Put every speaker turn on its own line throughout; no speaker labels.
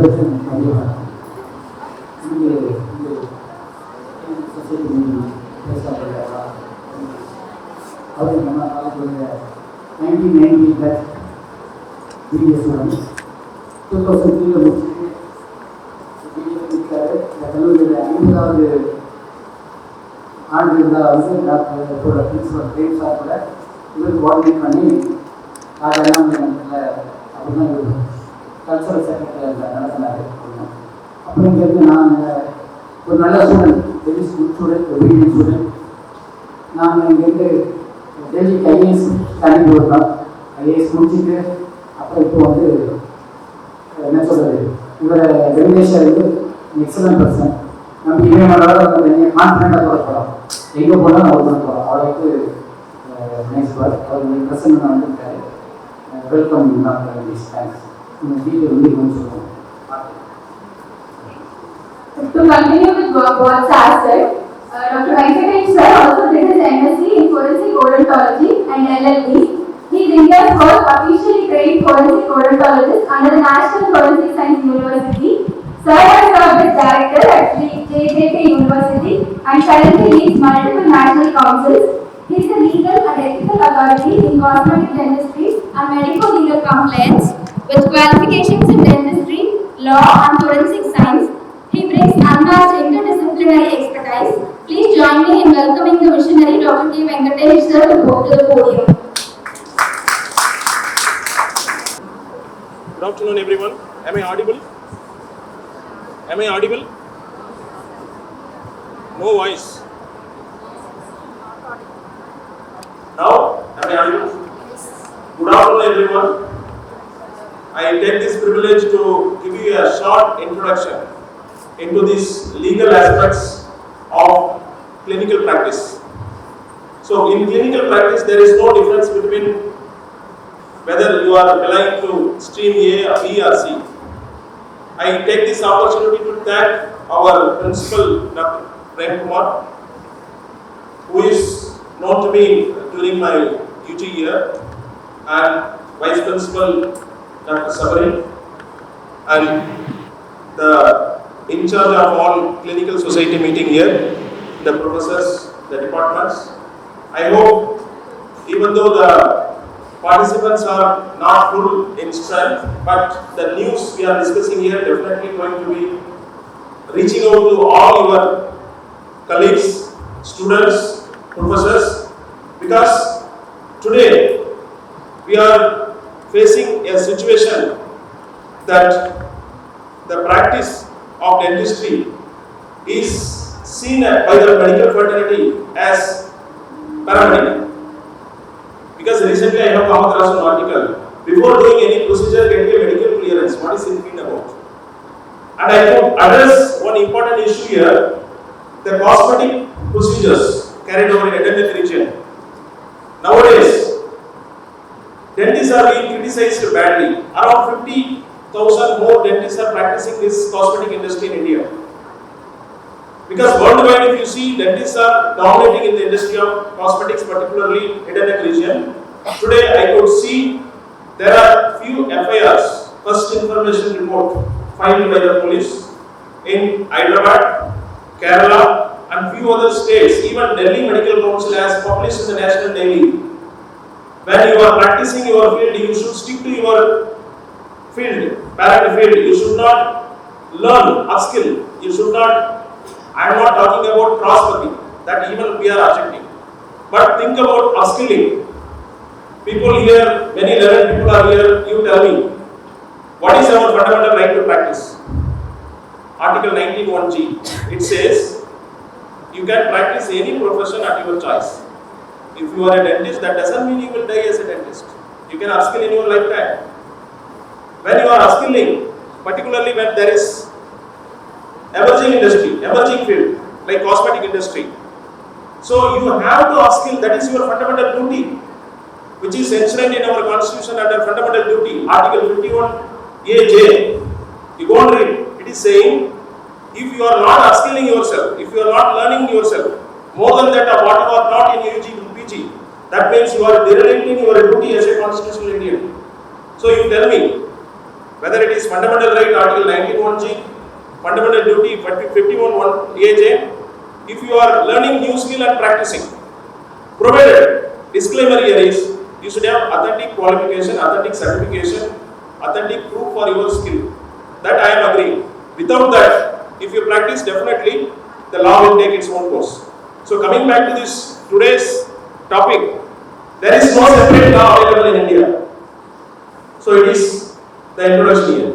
அனைவருக்கும் மதிய வணக்கம். இங்கே சொசைட்டி பேசுகிறார்களா அவர் நம்ம காலேஜுடைய 1990 பேட்ச் GDC 2003 முடிச்சுட்டு இருக்காரு. இந்த கல்லூரியில் 50வது ஆண்டு இருந்தால் வந்து டாக்டர் பிரின்சிபல் பிரேம் சார் கூட இவர் கோஆர்டினேட் பண்ணி அதெல்லாம் அப்படின்னா கல்ச்சரல் செக்ரட்டரி நடத்தினார். அப்புறம் இங்கேருந்து நான் ஒரு நல்ல student, very good student, obedient student. நான் இங்கேருந்து டெல்லிக்கு ஐஏஎஸ் கிளம்பி வருவேன். ஐஏஎஸ் முடிச்சுட்டு அப்புறம் இப்போ வந்து என்ன சொல்கிறது, இவரை வெங்கடேஷர் வந்து எக்ஸலன்ட் பர்சன். நம்ம இவங்களோட கான்ஃபிடென்ட்டாக கூட போகலாம், எங்கே போனாலும் அவர் தான் போகலாம். அவருக்கு நைஸ் பார். அவர் பிரசன்ட் வந்துருக்காரு. Welcome doctor Venkatesh. தேங்க்ஸ். உங்கள் டீட்டெயில் வந்து கொஞ்சம் சொல்லுவோம்.
To continue with what Sir said, Dr.VK sir also did his MSc in Forensic Odontology and LLB. He is India's first officially trained forensic odontologist under the National Forensic Science University. Sir has served as director at GDC University and currently leads multiple national councils. He is a legal and ethical authority in cosmetic dentistry and medico legal compliance with qualifications in dentistry, law and forensic science. He brings unmatched interdisciplinary expertise. Please join me in welcoming the visionary Dr.VK sir to the podium.
Good afternoon, everyone. Am I audible? Am I audible? No voice. Now, am I audible? Good afternoon, everyone. I take this privilege to give you a short introduction into these legal aspects of clinical practice. So, in clinical practice, there is no difference between whether you are belonging to stream A or B or C. I take this opportunity to thank our principal, Dr. Prem Kumar, who is known to me during my UT year, and Vice Principal, Dr. Swamy, and the in charge of all clinical society meeting here, the professors, the departments. I hope, even though the participants are not full in strength, but the news we are discussing here definitely going to be reaching out to all your colleagues, students, professors, because today we are facing a situation that the practice of dentistry is seen by the medical fraternity as paramedic. Because recently I have come across an article, before doing any procedure, get a medical clearance. What is it mean about? And I could address one important issue here, the cosmetic procedures carried over in endemic region. Nowadays, dentists are being criticized badly. Around 50,000 more dentists are practicing this cosmetic industry in India. Because worldwide, if you see, dentists are dominating in the industry of cosmetics, particularly endemic region. Today, I could see there are few FIRs, first information report, filed by the police in Hyderabad, Kerala, and few other states. Even Delhi Medical Council has published in the National Daily. When you are practicing your field, you should stick to your field, parent field. You should not learn upskill. You should not. I am not talking about cross-cutting, that even we are objecting. But think about upskilling. People here, many learned people are here, you tell me, what is our fundamental right to practice? Article 19(1)(g), it says, you can practice any profession at your choice. If you are a dentist, that doesn't mean you will die as a dentist. You can upskill in your lifetime. When you are upskilling, particularly when there is emerging industry, emerging field, like cosmetic industry. So you have to upskill, that is your fundamental duty, which is enshrined in our constitution under fundamental duty, Article 51(a)(j). You go and read, it is saying, if you are not upskilling yourself, if you are not learning yourself, more than that or whatever not in UG to PG, that means you are derelict in your duty as a constitutional Indian. So you tell me, whether it is fundamental right article 19(1)(g), fundamental duty 51(1)(a)(j), if you are learning new skill and practicing, provided, disclaimer here is, you should have authentic qualification, authentic certification, authentic proof for your skill. That I am agreeing. Without that, if you practice, definitely the law will take its own course. So coming back to this today's topic, there is no separate law available in India. So it is the introduction here.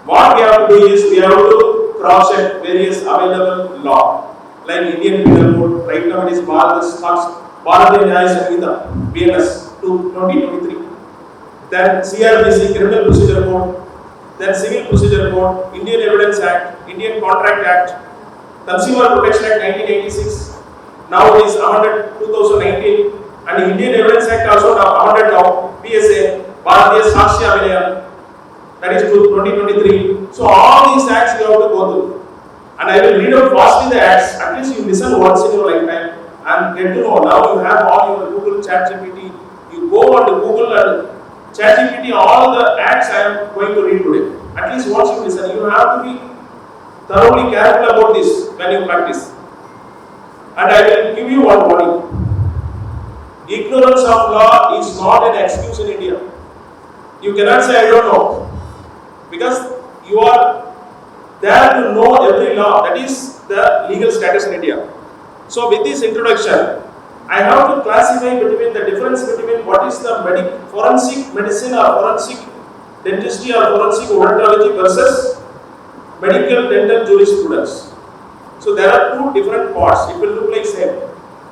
What we have to do is, we have to cross-check various available law, like Indian Penal Code. Right now it is Bharatiya Nyaya Samhita, BNS 2023. Then CRPC, Criminal Procedure Code. Then Civil Procedure Code, Indian Evidence Act, Indian Contract Act, Consumer Protection Act 1986. Now it is amended 2019, and Indian Evidence Act also amended now, PSA, Bharatiya Sakshya Abhinaya, that is 2023. So all these acts you have to go through. And I will read out fastly the acts. At least you listen once in your lifetime and get to know. Now you have all your Google, ChatGPT. You go on to Google and ChatGPT, all the acts I am going to read today. At least once you listen, you have to be thoroughly careful about this when you practice. And I will give you one warning. Ignorance of law is not an excuse in India. You cannot say I don't know, because you are there to know every law. That is the legal status in India. So with this introduction, I have to classify between the difference between what is the forensic medicine or forensic dentistry or forensic odontology versus medical dental jurisprudence. So there are two different parts. It will look like same.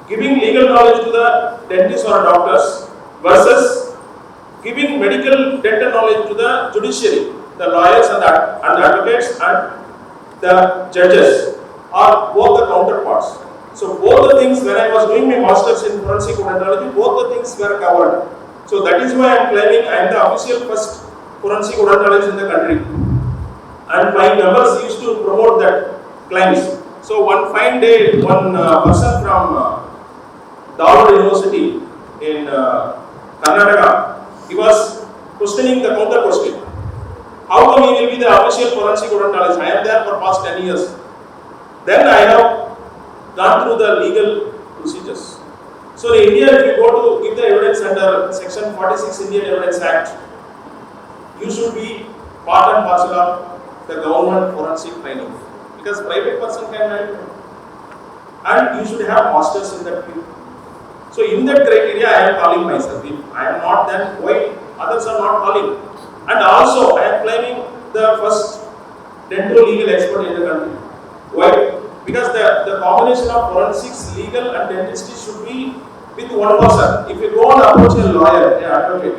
Giving legal knowledge to the dentists or doctors versus giving medical dental knowledge to the judiciary, the lawyers and the advocates and the judges, are both the counterparts. So both the things, when I was doing my masters in forensic odontology, both the things were covered. So that is why I am claiming I am the official first forensic odontologist in the country. And my members used to promote that claims. So one fine day, one person from Dharwad University in Karnataka, he was questioning the counter question. How come he will be the official forensic odontologist? I am there for past 10 years. Then I have gone through the legal procedures. So in India, if you go to give the evidence under Section 46 Indian Evidence Act, you should be part and parcel of the government forensic training, because private person can learn, and you should have masters in that field. So in that criteria, I am calling myself. If I am not, then why others are not calling? And also, I am claiming the first dental legal expert in the country. Why? Because the combination of forensics, legal and dentistry should be with one person. If you go and approach a lawyer, an advocate,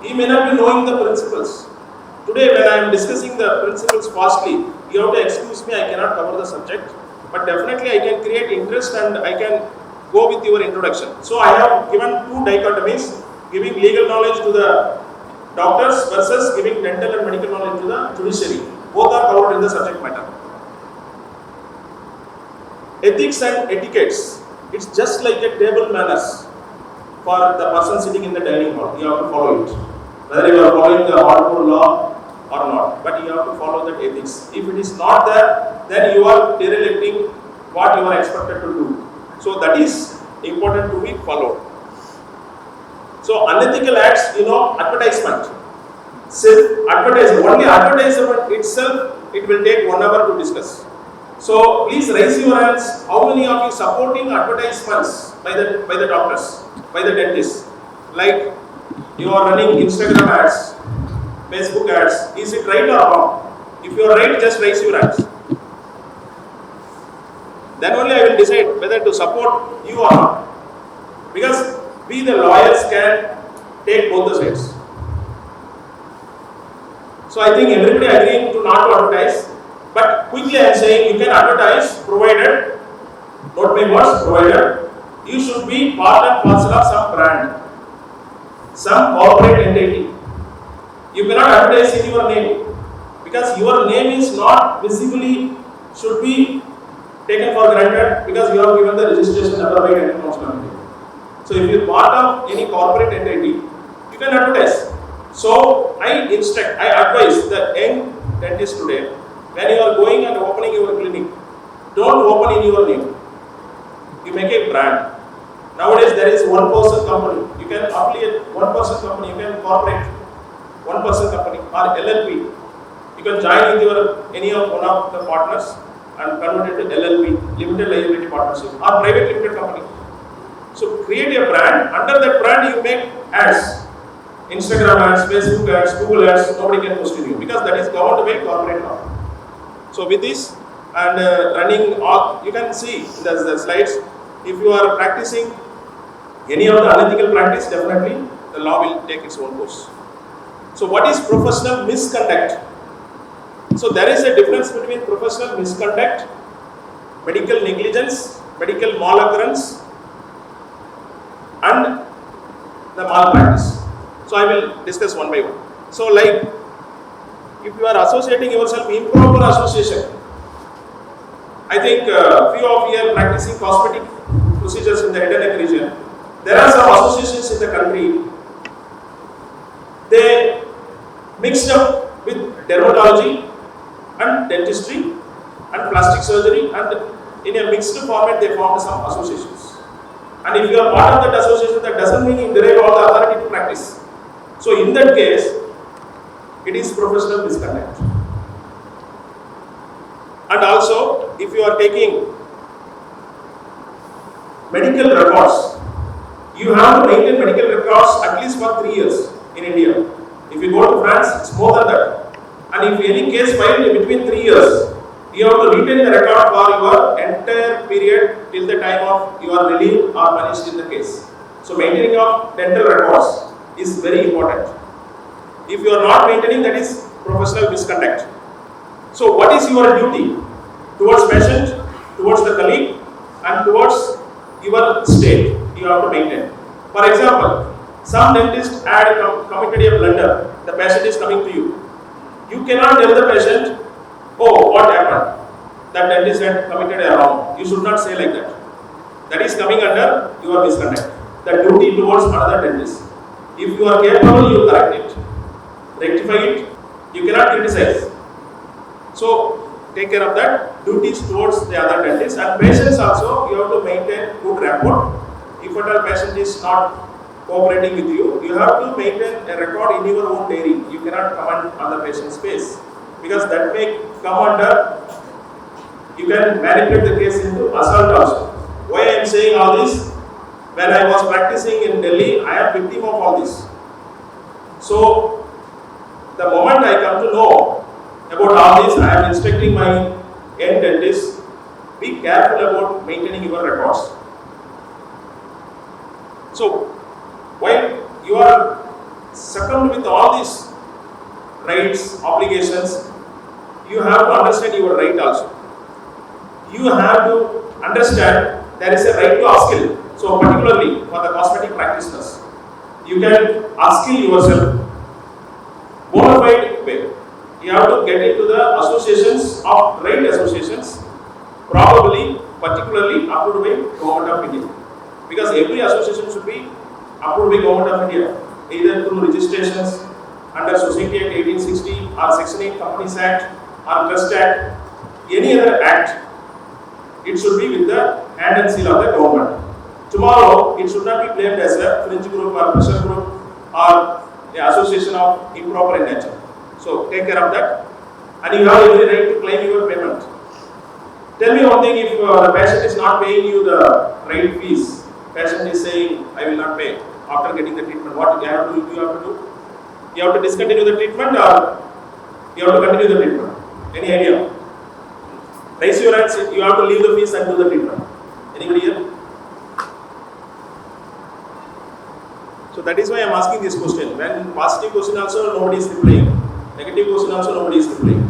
he may not be knowing the principles. Today when I am discussing the principles fastly, you have to excuse me, I cannot cover the subject. But definitely I can create interest and I can go with your introduction. So I have given two dichotomies, giving legal knowledge to the doctors versus giving dental and medical knowledge to the judiciary. Both are covered in the subject matter. Ethics and etiquettes, it's just like a table manners for the person sitting in the dining hall. You have to follow it. Whether you are following the hardcore law or not, but you have to follow that ethics. If it is not there, then you are derelicting what you are expected to do. So that is important to be followed. So unethical acts, advertisement. Only advertisement itself, it will take 1 hour to discuss. So please raise your hands. How many of you supporting advertisements by the doctors, by the dentists? Like you are running Instagram ads, Facebook ads. Is it right or wrong? If you are right, just raise your hands. Then only I will decide whether to support you or not. Because we the lawyers can take both the sides. So I think everybody agreeing to not to advertise. But quickly I am saying you can advertise provided, note my words, provided you should be part and parcel of some brand, some corporate entity. You cannot advertise in your name, because your name is not visibly should be taken for granted, because you have given the registration number by Dental Council. So if you are part of any corporate entity, you can advertise. So I advise the young dentist today, when you are going and opening your clinic, don't open in your name. You make a brand. Nowadays there is one person company. You can affiliate one person company. You can incorporate one person company or LLP. You can join with your any of one of the partners and convert it to LLP, limited liability partnership, or private limited company. So create a brand. Under that brand you make ads, Instagram ads, Facebook ads, Google ads. Nobody can question you because that is governed by corporate law. So with this and running all, you can see in the slides. If you are practicing any of the unethical practice, definitely the law will take its own course. So what is professional misconduct? So there is a difference between professional misconduct, medical negligence, medical maloccurrence, and the malpractice. So I will discuss one by one. So like, if you are associating yourself improper association, I think few of you are practicing cosmetic procedures in the head and neck region. There are some associations in the country. They mixed up with dermatology and dentistry and plastic surgery, and in a mixed format they formed some associations. And if you are part of that association, that doesn't mean you derive all the authority to practice. So in that case, it is professional misconduct. And also, if you are taking medical records, you have to maintain medical records at least for 3 years in India. If you go to France, it's more than that. And if any case filed between 3 years, you have to retain the record for your entire period till the time of you are relieved or punished in the case. So maintaining of dental records is very important. If you are not maintaining, that is professional misconduct. So what is your duty towards patient, towards the colleague, and towards your state? You have to maintain. For example, some dentist had committed a blunder. The patient is coming to you. You cannot tell the patient, oh, what happened? That dentist had committed a wrong. You should not say like that. That is coming under your misconduct. The duty towards another dentist. If you are capable, you correct it, rectify it. You cannot criticize. So take care of that. Duties towards the other dentist, and patients also, you have to maintain good rapport. If at all patient is not cooperating with you, you have to maintain a record in your own diary. You cannot comment on the patient's face, because that may come under, you can manipulate the case into assault also. Why I am saying all this? When I was practicing in Delhi, I am victim of all this. So the moment I come to know about all this, I am instructing my young dentists, be careful about maintaining your records. So while you are succumbed with all these rights, obligations, you have to understand your right also. You have to understand there is a right to upskill. So particularly for the cosmetic practitioners, you can upskill yourself bona fide way. You have to get into the associations of right associations, probably particularly approved by Government of India. Because every association should be approved by Government of India, either through registrations under Society Act 1860 or Section 8 Companies Act or Trust Act, any other act. It should be with the hand and seal of the government. Tomorrow, it should not be blamed as a fringe group or pressure group or an association of improper in nature. So take care of that, and you have every right to claim your payment. Tell me one thing: if the patient is not paying you the right fees, patient is saying, "I will not pay," after getting the treatment, what you have to do? You have to discontinue the treatment, or you have to continue the treatment? Any idea? Raise your hands. You have to leave the fees and do the treatment. Anybody here? So that is why I am asking this question. When positive question also nobody is replying, negative question also nobody is replying.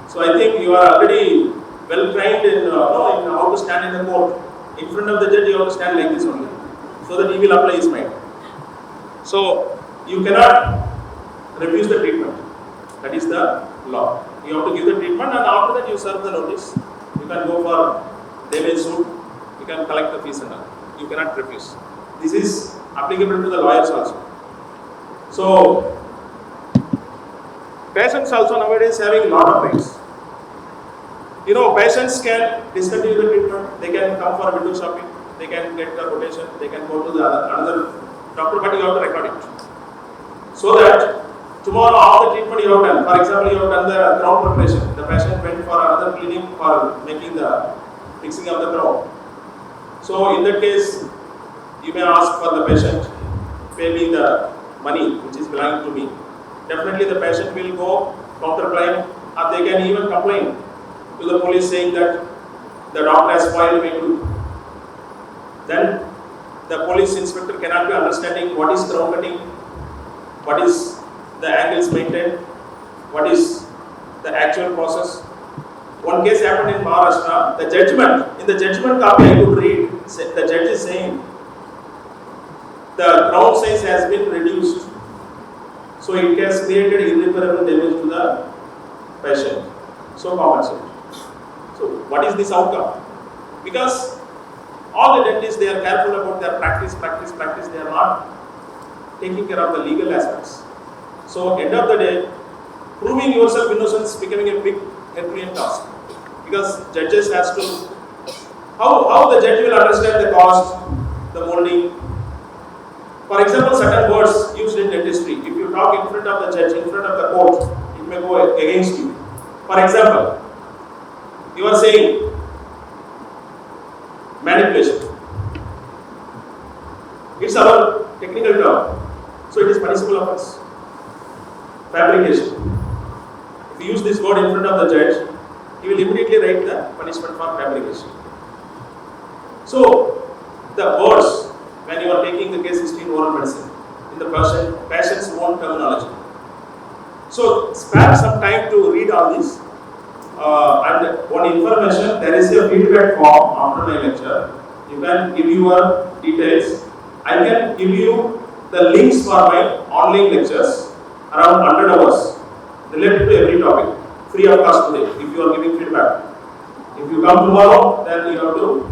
So I think you are already well trained in how to stand in the court. In front of the judge, you have to stand like this only, so that he will apply his mind. So you cannot refuse the treatment. That is the law. You have to give the treatment, and after that you serve the notice. You can go for damage suit. You can collect the fees and all. You cannot refuse. This is applicable to the lawyers also. So patients also nowadays having lot of rights. You know, patients can discontinue the treatment, they can come for window shopping, they can get the quotation, they can go to the another doctor, but you have to record it. So that tomorrow after treatment you have done, for example, you have done the crown preparation, the patient went for another clinic for making the fixing of the crown. So in that case, you may ask for the patient, pay me the money which is belonging to me. Definitely the patient will go counterclaim, or they can even complain to the police saying that the doctor has spoiled my tooth. Then the police inspector cannot be understanding what is crown cutting, what is the angles maintained, what is the actual process. One case happened in Maharashtra, the judgment, in the judgment copy I could read, the judge is saying the crown size has been reduced, so it has created irreparable damage to the patient, so compensate. So what is this outcome? Because all the dentists, they are careful about their practice, they are not taking care of the legal aspects. So end of the day, proving yourself innocent is becoming a big Herculean task, because judges has to, how the judge will understand the cost, the molding. For example, certain words used in dentistry, if you talk in front of the judge, in front of the court, it may go against you. For example, you are saying manipulation. It's our technical term, so it is punishable offense. Fabrication. If you use this word in front of the judge, he will immediately write the punishment for fabrication. So, the words, when you are taking the case history in oral medicine, in the patient's own terminology. So, spare some time to read all this. And one information, there is a feedback form after my lecture. You can give your details. I can give you the links for my online lectures, around 100 hours, related to every topic, free of cost today, if you are giving feedback. If you come tomorrow, then you have to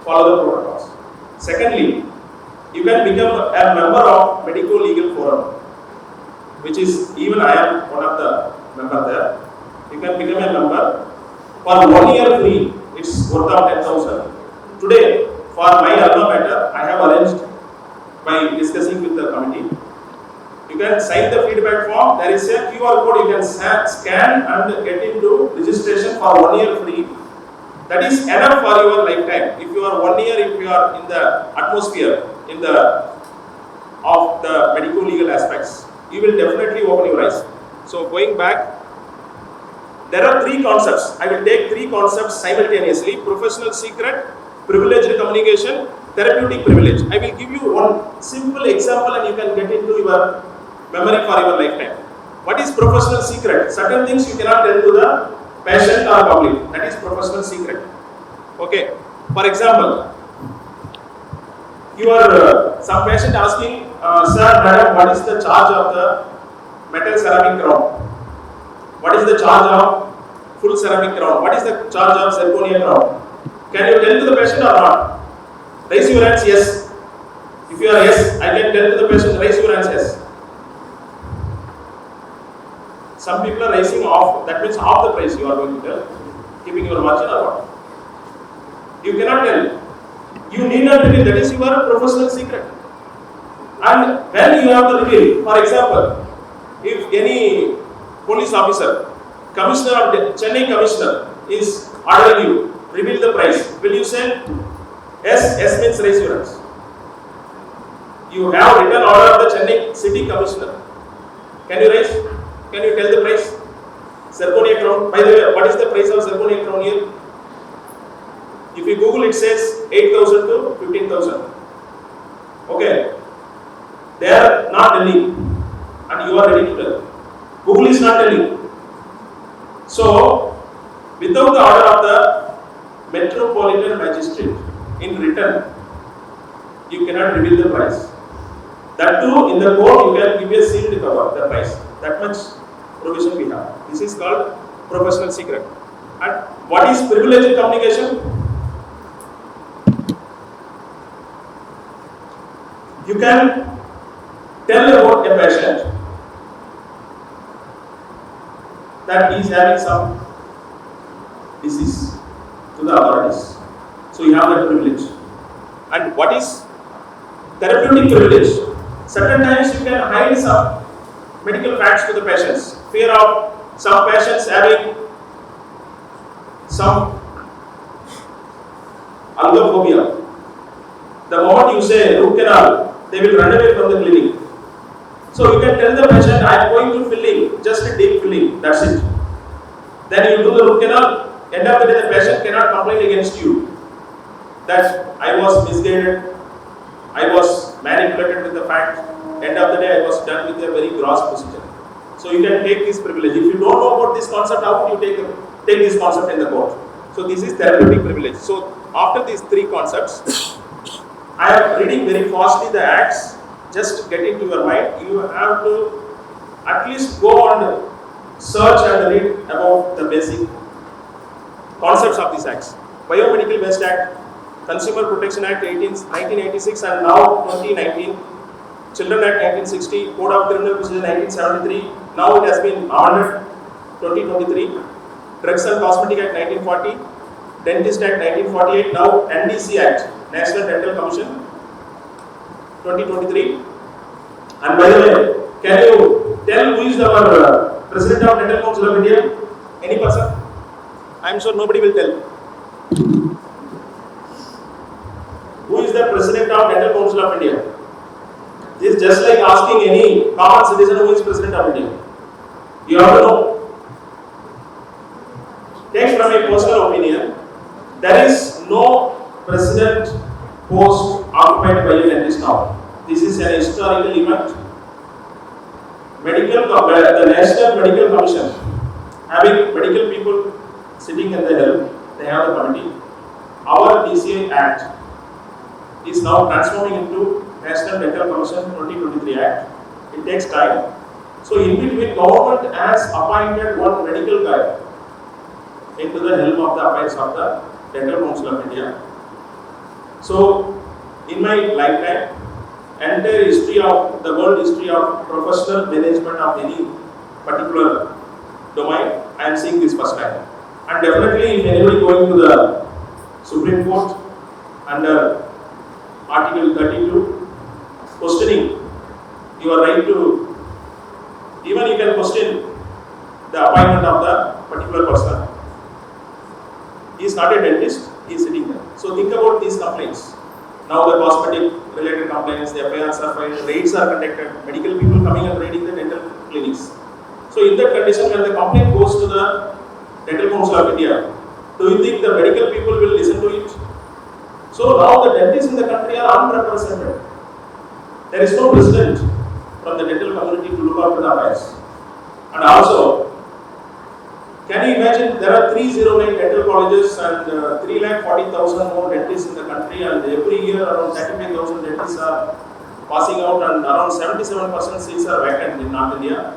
follow the protocols. Secondly, you can become a member of Medico Legal Forum, which is, even I am one of the members there. You can become a member for 1 year free. It's worth of 10,000. Today, for my alma mater, I have arranged by discussing with the committee. You can sign the feedback form. There is a QR code you can scan and get into registration for 1 year free. That is enough for your lifetime. If you are 1 year, if you are in the atmosphere of the medico legal aspects, you will definitely open your eyes. So going back, there are 3 concepts. I will take 3 concepts simultaneously: professional secret, privileged communication, therapeutic privilege. I will give you one simple example and you can get into your memory for your lifetime. What is professional secret? Certain things you cannot tell to the patient or public. That is professional secret. Okay. For example, some patient asking, sir, madam, what is the charge of the metal ceramic crown? What is the charge of full ceramic crown? What is the charge of zirconia crown? Can you tell to the patient or not? Raise your hands, yes. If you are yes, I can tell to the patient, raise your hands, yes. Some people are raising off, that means half the price you are going to tell, keeping your margin or what? You cannot tell. You need not reveal, that is your professional secret. And when you have to reveal, for example, if any police officer, commissioner of Chennai commissioner is ordering you, reveal the price, will you say yes? Yes means raise your hands. You have written order of the Chennai city commissioner. Can you raise? Can you tell the price? Zirconia crown. By the way, what is the price of zirconia crown here? If you Google, it says 8,000 to 15,000. Okay. They are not telling, and you are ready to tell. Google is not telling. So, without the order of the Metropolitan Magistrate in written, you cannot reveal the price. That too, in the court, you can give a sealed cover, the price. That much provision we have. This is called professional secret. And what is privileged communication? You can tell about a patient that he is having some disease to the authorities. So you have that privilege. And what is therapeutic privilege? Certain times you can hide some medical facts to the patients. Fear of some patients having some algophobia. The moment you say root canal, they will run away from the clinic. So you can tell the patient, I am going to filling, just a deep filling, that's it. Then you do the root canal, end of the day the patient cannot complain against you that I was misguided, I was manipulated with the fact, end of the day I was done with a very gross procedure. So you can take this privilege. If you don't know about this concept, how would you take this concept in the court? So this is therapeutic privilege. So after these three concepts, I am reading very fastly the acts. Just get into your mind. You have to at least go and search and read about the basic concepts of these acts. Biomedical Waste Act, Consumer Protection Act 1986 and now 2019, Children Act 1960, Code of Criminal Procedure 1973, now it has been amended 2023, Drugs and Cosmetic Act 1940, Dentist Act 1948, now NDC Act, National Dental Commission 2023. And by the way, can you tell who is our President of Dental Council of India? Any person? I am sure nobody will tell. Who is the President of Dental Council of India? This is just like asking any common citizen who is President of India. You have to know. Take from a personal opinion, there is no President post occupied by a dentist now. This is an historical event. The National Medical Commission, having medical people sitting in the helm, they have the committee. Our DCA Act is now transforming into National Dental Commission 2023 Act. It takes time. So in between, government has appointed one medical guy into the helm of the affairs of the Dental Council of India. So in my lifetime, entire history of the world history of professional management of any particular domain, I am seeing this first time. And definitely, if anybody going to the Supreme Court under Article 32, questioning your right to, even you can question the appointment of the particular person. He is not a dentist, he is sitting there. So think about these complaints. Now the cosmetic related complaints, the FIRs are filed, raids are conducted, medical people coming and raiding the dental clinics. So in that condition, when the complaint goes to the Dental Council of India, do you think the medical people will listen to it? So now the dentists in the country are unrepresented. There is no president from the dental community to look after the affairs. And also, can you imagine there are 309 dental colleges and 340,000 more dentists in the country, and every year around 35,000 dentists are passing out and around 77% seats are vacant in North India.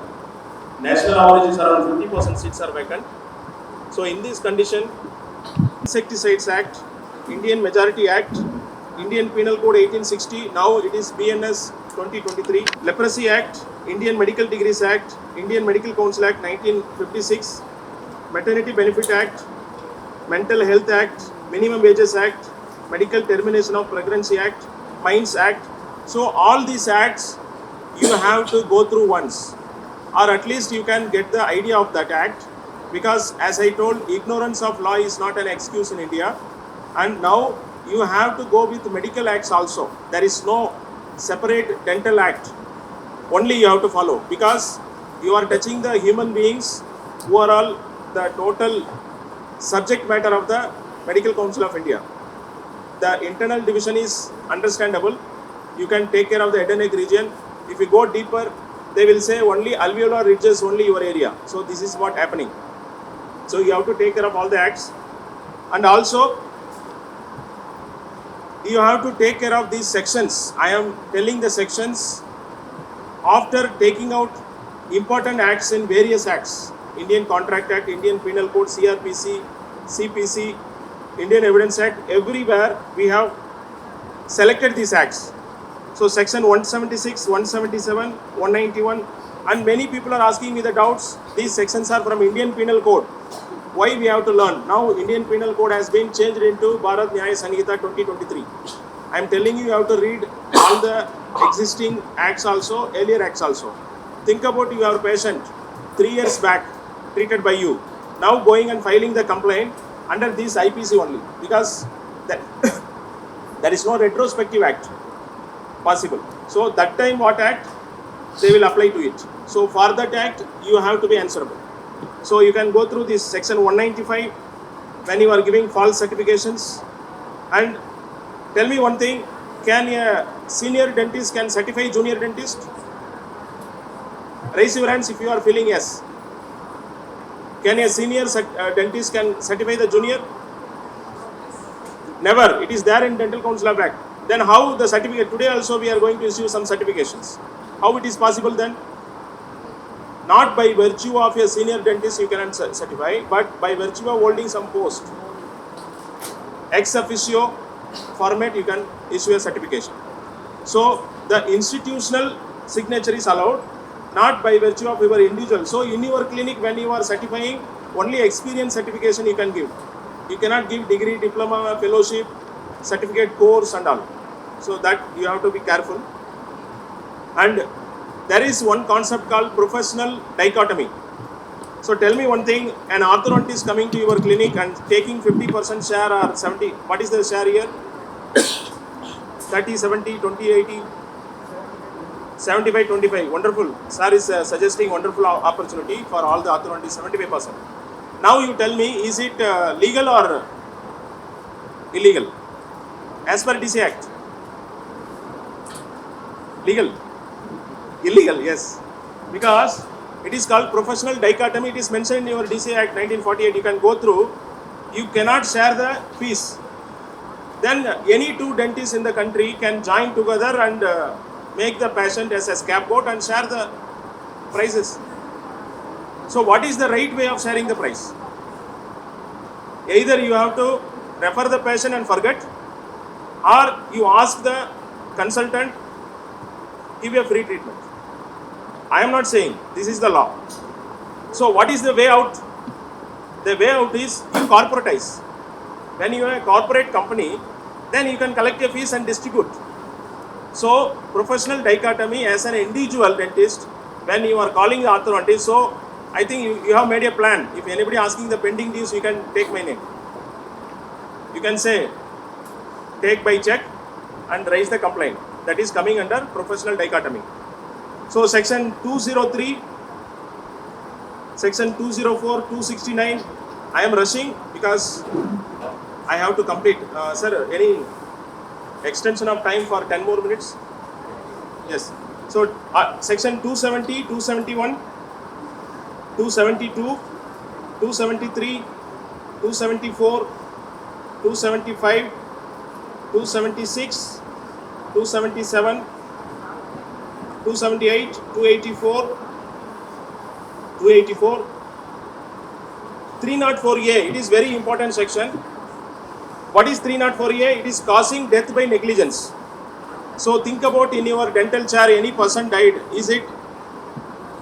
National average is around 50% seats are vacant. So in this condition, Insecticides Act, Indian Majority Act, Indian Penal Code 1860, now it is BNS 2023, Leprosy Act, Indian Medical Degrees Act, Indian Medical Council Act 1956, Maternity Benefit Act, Mental Health Act, Minimum Wages Act, Medical Termination of Pregnancy Act, Mines Act. So all these acts you have to go through once, or at least you can get the idea of that act, because as I told, ignorance of law is not an excuse in India. And now you have to go with medical acts also. There is no separate dental act. Only you have to follow, because you are touching the human beings who are all the total subject matter of the Medical Council of India. The internal division is understandable. You can take care of the head and neck region. If you go deeper, they will say only alveolar ridges, only your area. So this is what happening. So you have to take care of all the acts. And also, you have to take care of these sections. I am telling the sections after taking out important acts in various acts. Indian Contract Act, Indian Penal Code, CRPC, CPC, Indian Evidence Act, everywhere we have selected these acts. So section 176, 177, 191, And many people are asking me the doubts. These sections are from Indian Penal Code. Why we have to learn? Now Indian Penal Code has been changed into Bharat Nyaya Sanhita 2023. I am telling you have to read all the existing acts also, earlier acts also. Think about your patient 3 years back treated by you. Now going and filing the complaint under this IPC only, because that there is no retrospective act possible. So that time what act they will apply to it. So for that act you have to be answerable. So you can go through this section 195 when you are giving false certifications. And tell me one thing, can a senior dentist can certify junior dentist? Raise your hands if you are feeling yes. Can a senior dentist can certify the junior? Never. It is there in Dental Council of Act. Then how the certificate? Today also we are going to issue some certifications. How it is possible then? Not by virtue of a senior dentist you cannot certify, but by virtue of holding some post. Ex officio format you can issue a certification. So the institutional signature is allowed, not by virtue of your individual. So in your clinic when you are certifying, only experience certification you can give. You cannot give degree, diploma, fellowship, certificate course and all. So that you have to be careful. And there is one concept called professional dichotomy. So tell me one thing, an orthodontist coming to your clinic and taking 50% share or 70, what is the share here? 30, 70, 20, 80, 75, 25, wonderful. Sir is suggesting wonderful opportunity for all the orthodontists, 75%. Now you tell me, is it legal or illegal? As per DC Act. Legal. Illegal, yes. Because it is called professional dichotomy. It is mentioned in your DC Act 1948. You can go through. You cannot share the fees. Then any two dentists in the country can join together and make the patient as a scapegoat and share the prices. So what is the right way of sharing the price? Either you have to refer the patient and forget, or you ask the consultant, give a free treatment. I am not saying, this is the law. So what is the way out? The way out is you corporatize. When you are a corporate company, then you can collect a fees and distribute. So professional dichotomy as an individual dentist, when you are calling the orthodontist, so I think you have made a plan. If anybody asking the pending dues, you can take my name. You can say, take by check and raise the complaint. That is coming under professional dichotomy. So section 203, section 204, 269, I am rushing because I have to complete. Sir, any extension of time for 10 more minutes? Yes. So section 270, 271, 272, 273, 274, 275, 276, 277, 278, 284, 284, 304A. It is very important section. What is 304A? It is causing death by negligence. So think about in your dental chair, any person died. Is it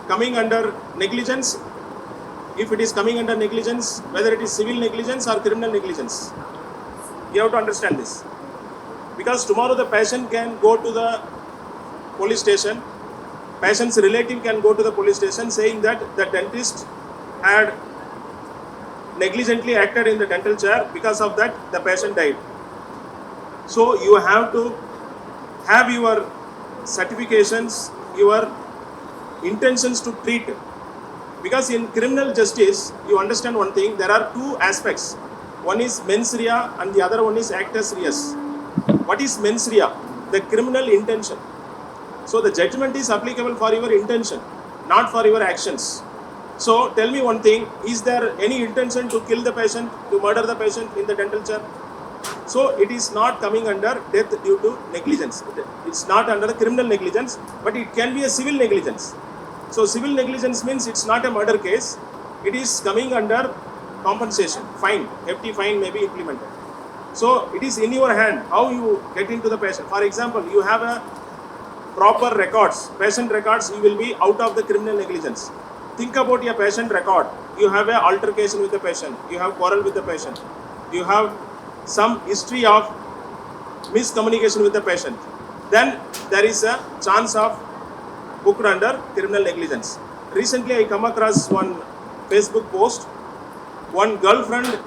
coming under negligence? If it is coming under negligence, whether it is civil negligence or criminal negligence, you have to understand this. Because tomorrow the patient can go to the police station, patient's relative can go to the police station saying that the dentist had negligently acted in the dental chair, because of that the patient died. So you have to have your certifications, your intentions to treat. Because in criminal justice, you understand one thing, there are two aspects. One is mens rea and the other one is actus reus. What is mens rea? The criminal intention. So the judgment is applicable for your intention, not for your actions. So tell me one thing, is there any intention to kill the patient, to murder the patient in the dental chair? So it is not coming under death due to negligence. It's not under the criminal negligence, but it can be a civil negligence. So civil negligence means it's not a murder case. It is coming under compensation, fine, hefty fine may be implemented. So it is in your hand how you get into the patient. For example, you have a proper records, patient records, you will be out of the criminal negligence. Think about your patient record. You have an altercation with the patient. You have quarrel with the patient. You have some history of miscommunication with the patient. Then there is a chance of booked under criminal negligence. Recently, I come across one Facebook post. One girlfriend,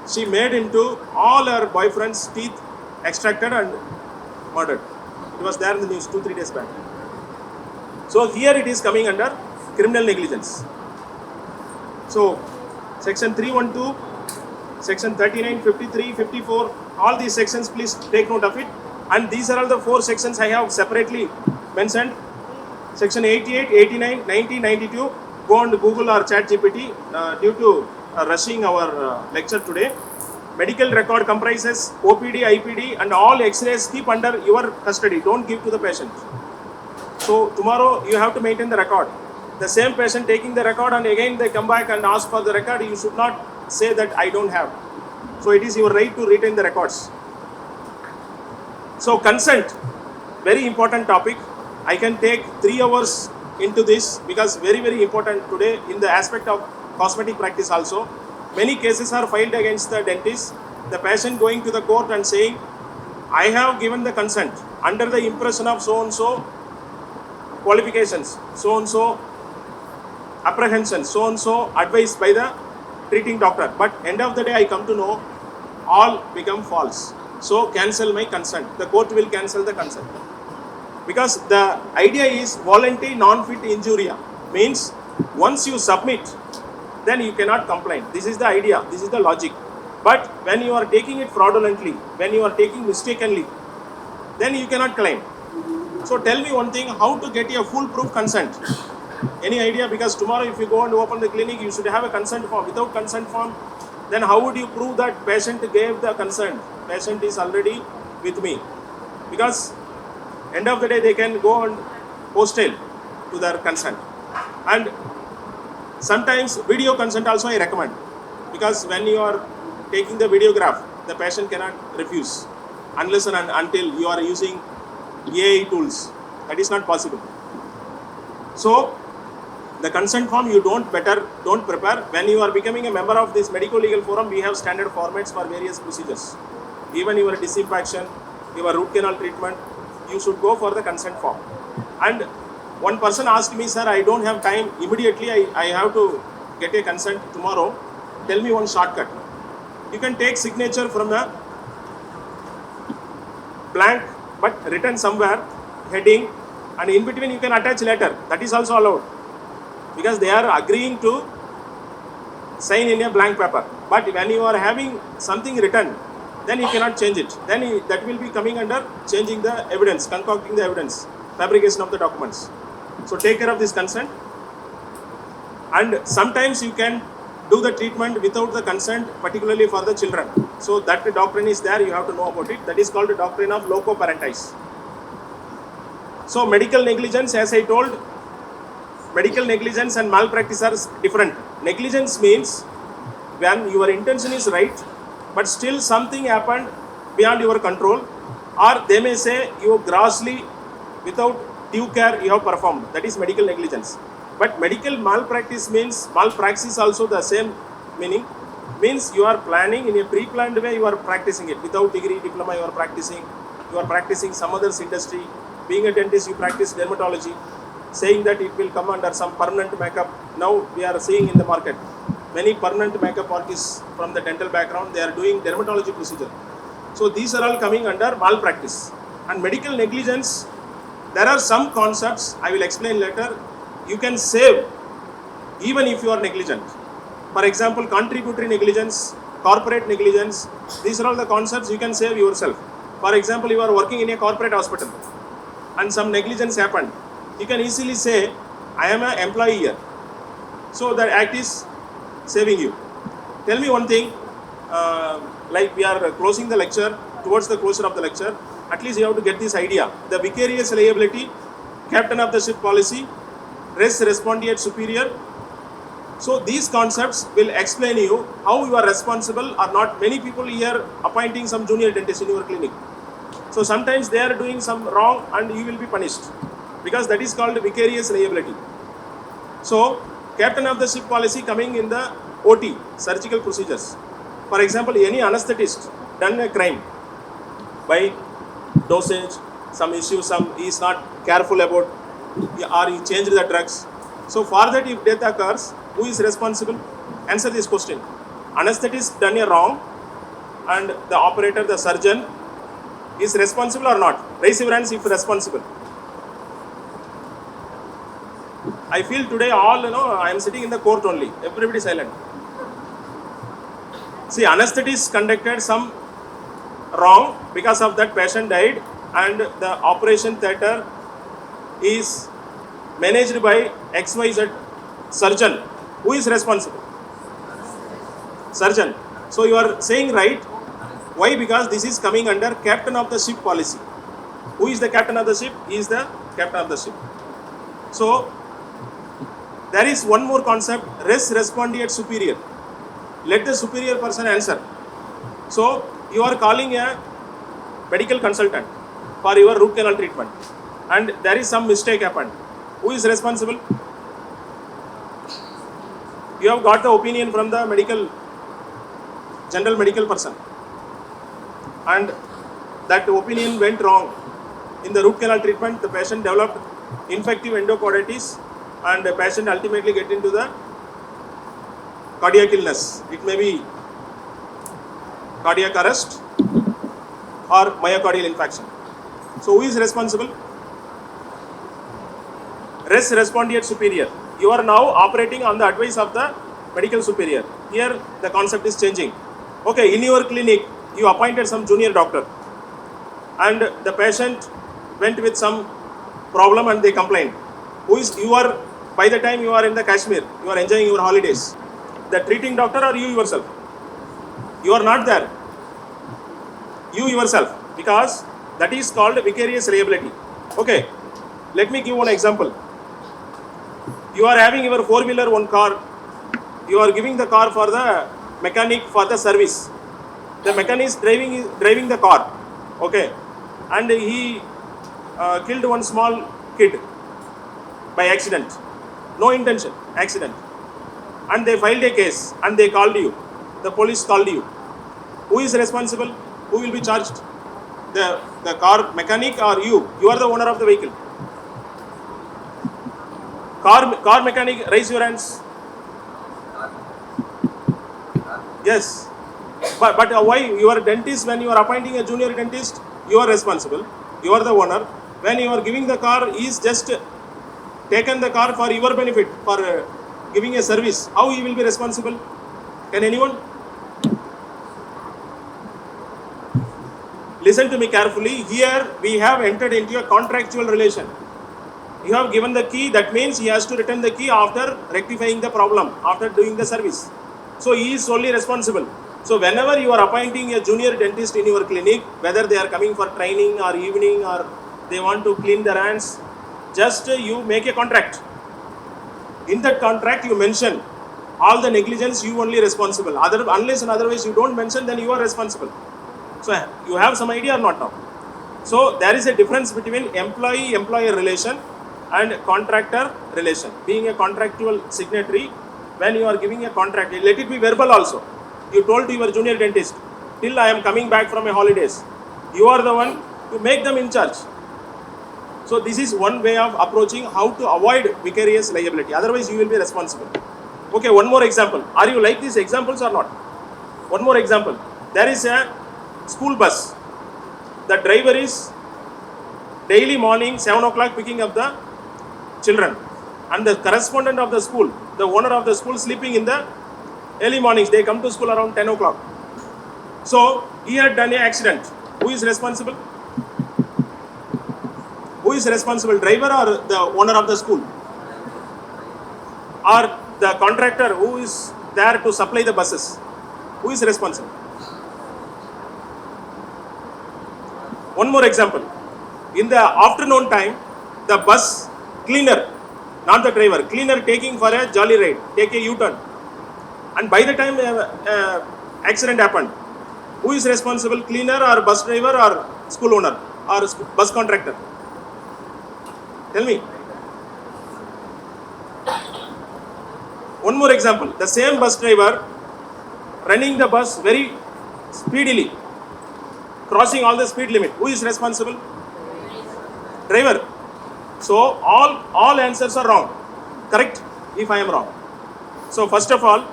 she made into all her boyfriend's teeth extracted and murdered. It was there in the news 2-3 days back. So here it is coming under criminal negligence. So section 312, section 39, 53, 54, all these sections, please take note of it. And these are all the 4 sections I have separately mentioned. Section 88, 89, 90, 92. Go on to Google or ChatGPT due to rushing our lecture today. Medical record comprises OPD, IPD and all X-rays keep under your custody. Don't give to the patient. So tomorrow you have to maintain the record. The same patient taking the record and again they come back and ask for the record. You should not say that I don't have. So it is your right to retain the records. So consent, very important topic. I can take 3 hours into this because very important today in the aspect of cosmetic practice also. Many cases are filed against the dentist. The patient going to the court and saying, I have given the consent under the impression of so-and-so qualifications, so-and-so apprehension, so-and-so advice by the treating doctor. But end of the day, I come to know all become false. So cancel my consent. The court will cancel the consent. Because the idea is voluntary non-fit injuria. Means once you submit, then you cannot complain. This is the idea. This is the logic. But when you are taking it fraudulently, when you are taking mistakenly, then you cannot claim. So tell me one thing, how to get a foolproof consent? Any idea? Because tomorrow if you go and open the clinic, you should have a consent form. Without consent form, then how would you prove that patient gave the consent? Patient is already with me. Because end of the day, they can go and postal to their consent. And sometimes video consent also I recommend. Because when you are taking the videograph, the patient cannot refuse. Unless and until you are using AI tools. That is not possible. So, the consent form you don't prepare. When you are becoming a member of this medical legal forum, we have standard formats for various procedures. Even your disinfection, your root canal treatment, you should go for the consent form. And one person asked me, sir, I don't have time. Immediately I have to get a consent tomorrow. Tell me one shortcut. You can take signature from a blank but written somewhere, heading, and in between you can attach letter. That is also allowed. Because they are agreeing to sign in a blank paper. But when you are having something written, then you cannot change it. Then that will be coming under changing the evidence, concocting the evidence, fabrication of the documents. So take care of this consent. And sometimes you can do the treatment without the consent, particularly for the children. So that doctrine is there, you have to know about it. That is called the doctrine of loco parentis. So medical negligence, as I told, medical negligence and malpractice are different. Negligence means when your intention is right, but still something happened beyond your control, or they may say you grossly, without due care, you have performed. That is medical negligence. But medical malpractice means, malpraxis also the same meaning, means you are planning in a pre-planned way, you are practicing it. Without degree, diploma, you are practicing some other's industry. Being a dentist, you practice dermatology, saying that it will come under some permanent makeup. Now we are seeing in the market, many permanent makeup artists from the dental background, they are doing dermatology procedure. So these are all coming under malpractice. And medical negligence, there are some concepts, I will explain later, you can save even if you are negligent. For example, contributory negligence, corporate negligence, these are all the concepts you can save yourself. For example, you are working in a corporate hospital and some negligence happened. You can easily say, I am an employee here. So the act is saving you. Tell me one thing, like we are closing the lecture, towards the closure of the lecture, at least you have to get this idea. The vicarious liability, captain of the ship policy, res respondeat superior. So these concepts will explain you how you are responsible or not. Many people here appointing some junior dentist in your clinic. So sometimes they are doing some wrong and you will be punished, because that is called vicarious liability. So captain of the ship policy coming in the OT, surgical procedures. For example, any anesthetist done a crime by dosage, some issue, he is not careful about, or he changed the drugs. So for that, if death occurs, who is responsible? Answer this question. Anesthetist done a wrong and the operator, the surgeon, is responsible or not? Raise your hands if responsible. I feel today all, I am sitting in the court only. Everybody silent. See, anesthetist conducted some wrong, because of that patient died, and the operation theatre is managed by XYZ surgeon. Who is responsible? Surgeon. So you are saying right. Why? Because this is coming under captain of the ship policy. Who is the captain of the ship? He is the captain of the ship. So there is one more concept, res respondeat superior. Let the superior person answer. So you are calling a medical consultant for your root canal treatment, and there is some mistake happened. Who is responsible? You have got the opinion from the general medical person, and that opinion went wrong. In the root canal treatment, the patient developed infective endocarditis, and the patient ultimately get into the cardiac illness. It may be cardiac arrest or myocardial infarction. So who is responsible? Res respondeat superior. You are now operating on the advice of the medical superior. Here the concept is changing. Okay, in your clinic you appointed some junior doctor, and the patient went with some problem and they complained. You are, by the time you are in the Kashmir, you are enjoying your holidays. The treating doctor or you yourself? You are not there. You yourself, because that is called vicarious liability. Okay, let me give one example. You are having your four-wheeler, one car. You are giving the car for the mechanic for the service. The mechanic is driving the car. Okay, and he killed one small kid by accident. No intention, accident. And they filed a case and they called you. The police called you. Who is responsible? Who will be charged? The car mechanic or you? You are the owner of the vehicle. Car mechanic, raise your hands. Yes. But why? You are a dentist. When you are appointing a junior dentist, you are responsible. You are the owner. When you are giving the car, he is just taken the car for your benefit, for giving a service. How he will be responsible? Can anyone? Listen to me carefully. Here we have entered into a contractual relation. You have given the key, that means he has to return the key after rectifying the problem, after doing the service. So he is solely responsible. So whenever you are appointing a junior dentist in your clinic, whether they are coming for training or evening or they want to clean their hands, just you make a contract. In that contract you mention all the negligence, you only responsible. Unless and otherwise you don't mention, then you are responsible. So you have some idea or not now? So there is a difference between employee-employer relation and contractor relation. Being a contractual signatory, when you are giving a contract, let it be verbal also. You told to your junior dentist, till I am coming back from my holidays, you are the one to make them in charge. So this is one way of approaching how to avoid vicarious liability. Otherwise you will be responsible. Okay, one more example. Are you like these examples or not? One more example. There is a school bus. The driver is daily morning 7 o'clock picking up the children, and the correspondent of the school, the owner of the school, sleeping in the early mornings. They come to school around 10 o'clock. So he had done an accident. Who is responsible? Who is responsible? Driver or the owner of the school? Or the contractor who is there to supply the buses? Who is responsible? One more example. In the afternoon time, the bus cleaner, not the driver, cleaner taking for a jolly ride, take a U-turn. And by the time accident happened, who is responsible? Cleaner or bus driver or school owner? or bus contractor? Tell me. One more example. The same bus driver running the bus very speedily, crossing all the speed limit. Who is responsible? Driver. So all answers are wrong. Correct? If I am wrong. So first of all,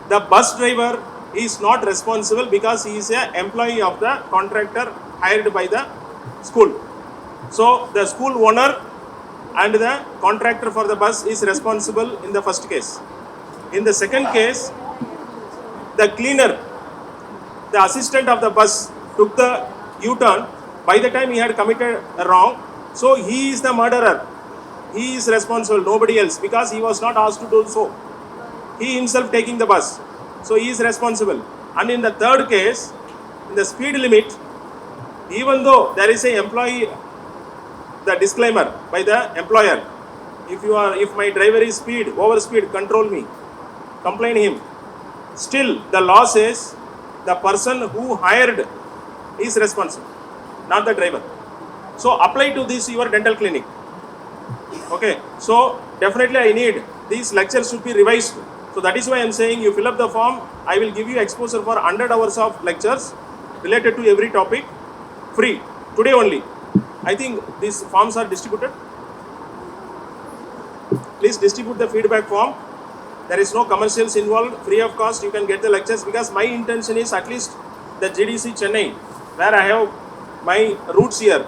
the bus driver is not responsible because he is an employee of the contractor hired by the school. So the school owner and the contractor for the bus is responsible in the first case. In the second case, the cleaner, the assistant of the bus took the U-turn. By the time he had committed a wrong, so he is the murderer. He is responsible, nobody else, because he was not asked to do so. He himself taking the bus. So he is responsible. And in the third case, in the speed limit, even though there is a employee, the disclaimer by the employer, if my driver is over speed, control me, complain him. Still, the law says the person who hired is responsible, not the driver. So apply to this your dental clinic. Okay, so definitely I need these lectures should be revised. So that is why I am saying you fill up the form. I will give you exposure for 100 hours of lectures related to every topic, free, today only. I think these forms are distributed. Please distribute the feedback form. There is no commercials involved, free of cost. You can get the lectures because my intention is at least the GDC Chennai, where I have my roots here.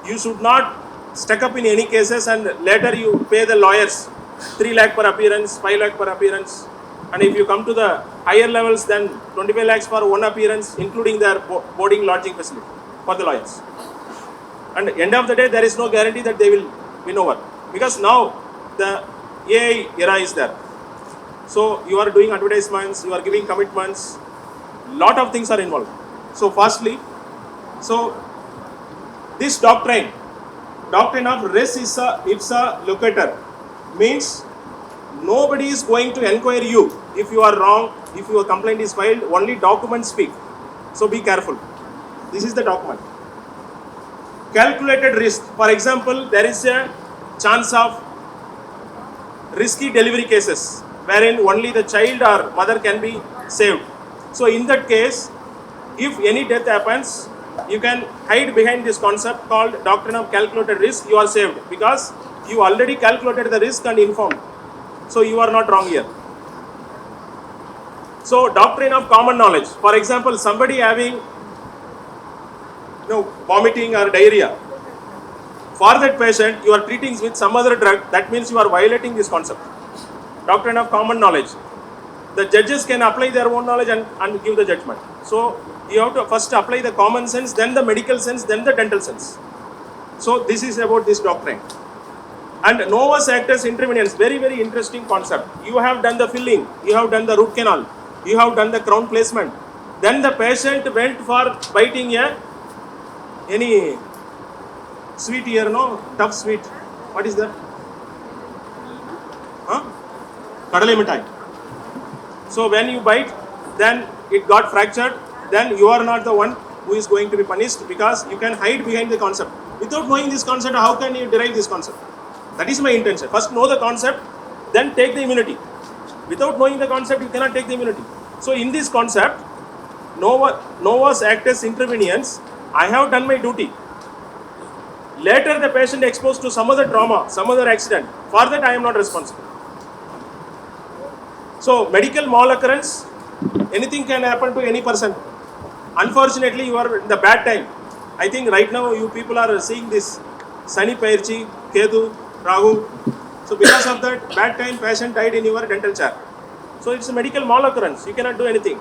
You should not stuck up in any cases and later you pay the lawyers 3 lakh per appearance, 5 lakh per appearance. And if you come to the higher levels, then 25 lakhs for one appearance, including their boarding lodging facility for the lawyers. And at the end of the day, there is no guarantee that they will win over. Because now the AI era is there. So you are doing advertisements, you are giving commitments, lot of things are involved. So firstly, this doctrine of res ipsa locator means nobody is going to inquire you if you are wrong, if your complaint is filed, only documents speak. So be careful. This is the document. Calculated risk. For example, there is a chance of risky delivery cases wherein only the child or mother can be saved. So in that case, if any death happens, you can hide behind this concept called doctrine of calculated risk. You are saved because you already calculated the risk and informed. So you are not wrong here. So doctrine of common knowledge. For example, somebody having vomiting or diarrhea. For that patient, you are treating with some other drug. That means you are violating this concept. Doctrine of common knowledge. The judges can apply their own knowledge and give the judgment. So you have to first apply the common sense, then the medical sense, then the dental sense. So this is about this doctrine. And novus actus interveniens, very, very interesting concept. You have done the filling, you have done the root canal, you have done the crown placement. Then the patient went for biting any sweet here, tough sweet. What is that? Kadale mithai. So when you bite, then it got fractured, then you are not the one who is going to be punished because you can hide behind the concept. Without knowing this concept, how can you derive this concept? That is my intention. First know the concept, then take the immunity. Without knowing the concept, you cannot take the immunity. So in this concept, novus actus interveniens, I have done my duty. Later the patient exposed to some other trauma, some other accident. For that I am not responsible. So medical maloccurrence, anything can happen to any person. Unfortunately, you are in the bad time. I think right now you people are seeing this Sani Pairchi, Ketu, Rahu. So because of that bad time, patient died in your dental chair. So it's a medical maloccurrence. You cannot do anything.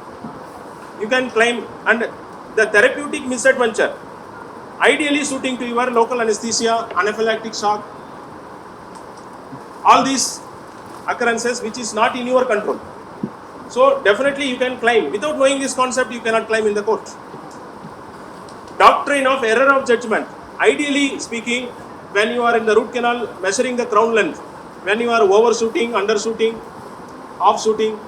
You can claim, and the therapeutic misadventure, ideally suiting to your local anesthesia, anaphylactic shock, all these occurrences which is not in your control. So definitely you can claim. Without knowing this concept, you cannot claim in the court. Doctrine of error of judgment. Ideally speaking, when you are in the root canal measuring the crown length, when you are overshooting, undershooting, offshooting,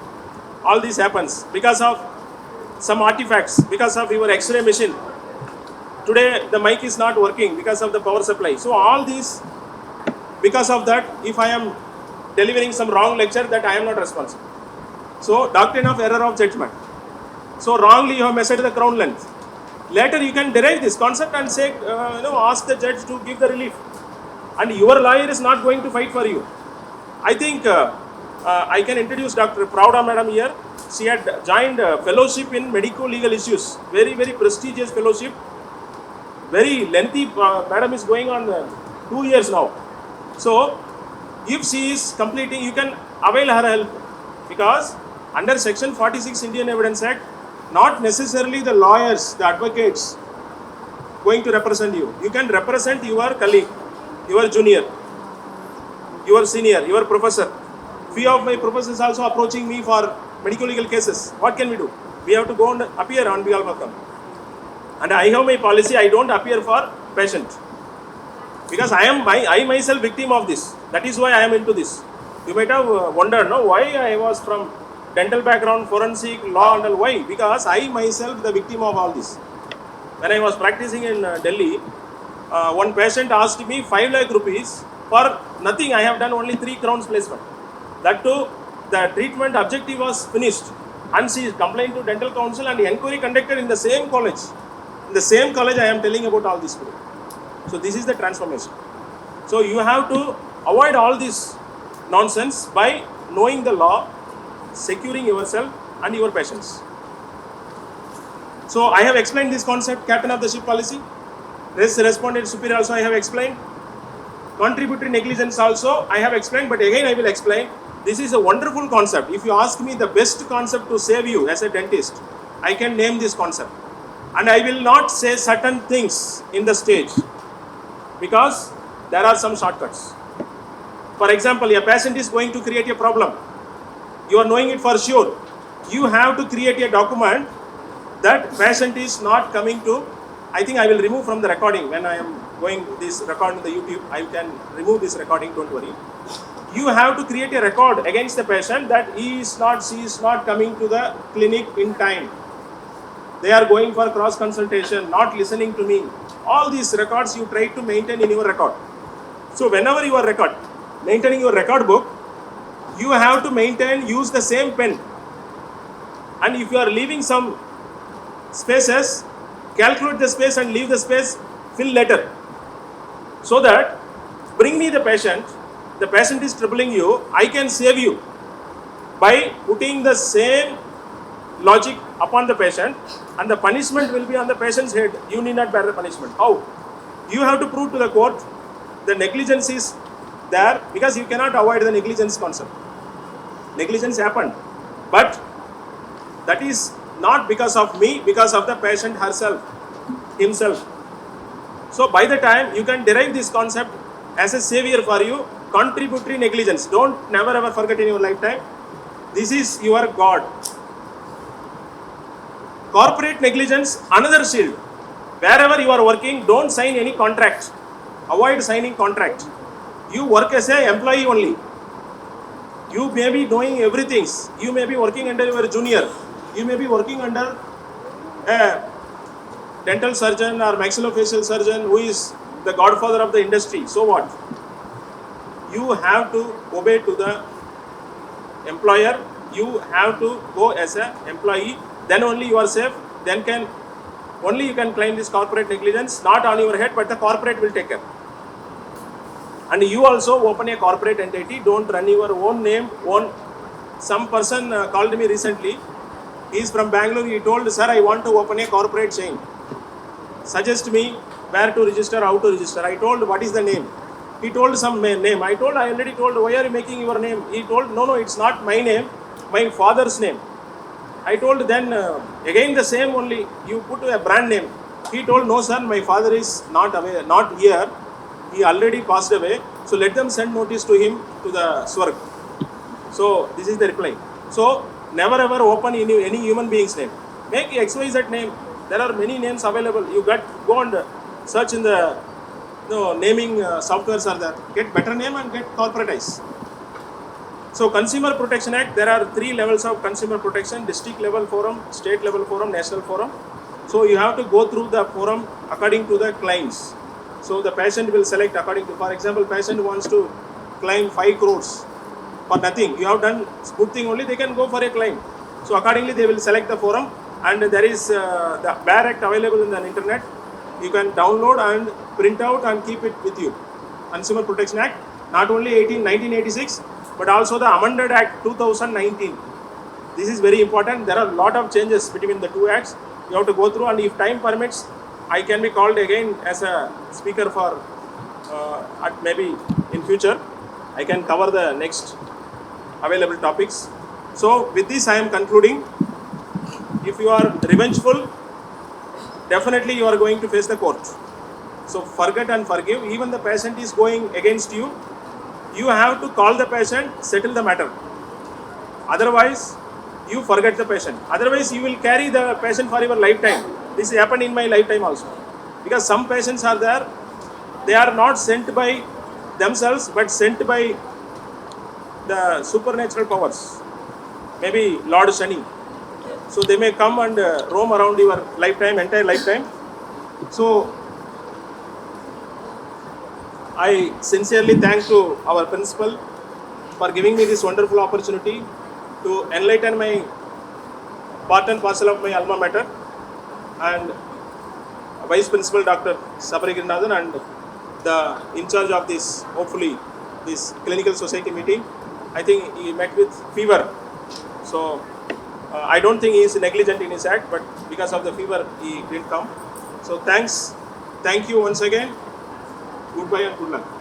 all this happens because of some artifacts, because of your X-ray machine today the mic is not working because of the power supply. So all these, because of that, if I am delivering some wrong lecture, that I am not responsible. So doctrine of error of judgment. So wrongly you have measured the crown length. Later you can derive this concept and say, ask the judge to give the relief. And your lawyer is not going to fight for you. I think I can introduce Dr. Pravda Madam here. She had joined fellowship in Medico legal issues. Very, very prestigious fellowship. Very lengthy. Madam is going on 2 years now. So if she is completing, you can avail her help. Because under section 46 Indian Evidence Act, not necessarily the lawyers, the advocates going to represent you. You can represent your colleague, your junior, your senior, your professor. Few of my professors also approaching me for medical legal cases. What can we do? We have to go and appear on behalf of them. And I have my policy, I don't appear for patient. Because I myself victim of this. That is why I am into this. You might have wondered, no, why I was from dental background, forensic, law and all. Why? Because I myself the victim of all this. When I was practicing in Delhi, one patient asked me 5 lakh rupees for nothing. I have done only 3 crowns placement. That too, the treatment objective was finished. And she complained to dental council and inquiry conducted in the same college. In the same college I am telling about all this today. So this is the transformation. So you have to avoid all this nonsense by knowing the law, securing yourself and your patients. So I have explained this concept, captain of the ship policy. Respondent superior also I have explained. Contributory negligence also I have explained, but again I will explain. This is a wonderful concept. If you ask me the best concept to save you as a dentist, I can name this concept. And I will not say certain things in the stage because there are some shortcuts. For example, a patient is going to create a problem. You are knowing it for sure. You have to create a document that patient is not coming to. I think I will remove from the recording when I am going this recording the YouTube. I can remove this recording, don't worry. You have to create a record against the patient that she is not coming to the clinic in time. They are going for cross consultation, not listening to me. All these records you try to maintain in your record. So whenever you are maintaining your record book, you have to use the same pen. And if you are leaving some spaces, calculate the space and leave the space, fill later. So that, bring me the patient is troubling you, I can save you by putting the same logic upon the patient and the punishment will be on the patient's head. You need not bear the punishment. How? You have to prove to the court the negligence is there because you cannot avoid the negligence concept. Negligence happened, but that is not because of me, because of the patient himself. So by the time you can derive this concept as a savior for you, contributory negligence. Don't never ever forget in your lifetime. This is your God. Corporate negligence, another shield. Wherever you are working, don't sign any contract. Avoid signing contract. You work as an employee only. You may be doing everything. You may be working under your junior. You may be working under a dental surgeon or maxillofacial surgeon who is the godfather of the industry. So what? You have to obey to the employer. You have to go as an employee. Then only you are safe. Then you can claim this corporate negligence, not on your head, but the corporate will take care. And you also open a corporate entity. Don't run your own name. Some person called me recently. He is from Bangalore. He told, sir, I want to open a corporate chain. Suggest me where to register, how to register. I told, what is the name? He told some name. I already told, why are you making your name? He told, no, it's not my name, my father's name. I told, then again the same only, you put a brand name. He told, no sir, my father is not here. He already passed away. So let them send notice to him to the Swarg. So this is the reply. So never ever open any human being's name. Make XYZ name. There are many names available. You go and search in the naming softwares are there. Get better name and get corporatize. So Consumer Protection Act, there are 3 levels of consumer protection: district level forum, state level forum, national forum. So you have to go through the forum according to the claims. So the patient will select according to, for example, patient wants to claim 5 crores for nothing. You have done good thing only, they can go for a claim. So accordingly they will select the forum, and there is the Bare Act available in the internet. You can download and print out and keep it with you. Consumer Protection Act, not only 1986, but also the Amended Act 2019. This is very important. There are a lot of changes between the two acts. You have to go through, and if time permits, I can be called again as a speaker for maybe in future. I can cover the next available topics. So with this I am concluding. If you are revengeful, definitely you are going to face the court. So forget and forgive. Even the patient is going against you, you have to call the patient, settle the matter. Otherwise, you forget the patient. Otherwise, you will carry the patient for your lifetime. This happened in my lifetime also. Because some patients are there, they are not sent by themselves, but sent by the supernatural powers. Maybe Lord Shani. So they may come and roam around your lifetime, entire lifetime. So I sincerely thank to our principal for giving me this wonderful opportunity to enlighten my part and parcel of my alma mater, and Vice Principal Dr. Sabarigirnathan and the in charge of this, hopefully, this clinical society meeting. I think he met with fever. So I don't think he is negligent in his act, but because of the fever, he didn't come. So thank you once again. Goodbye and good luck.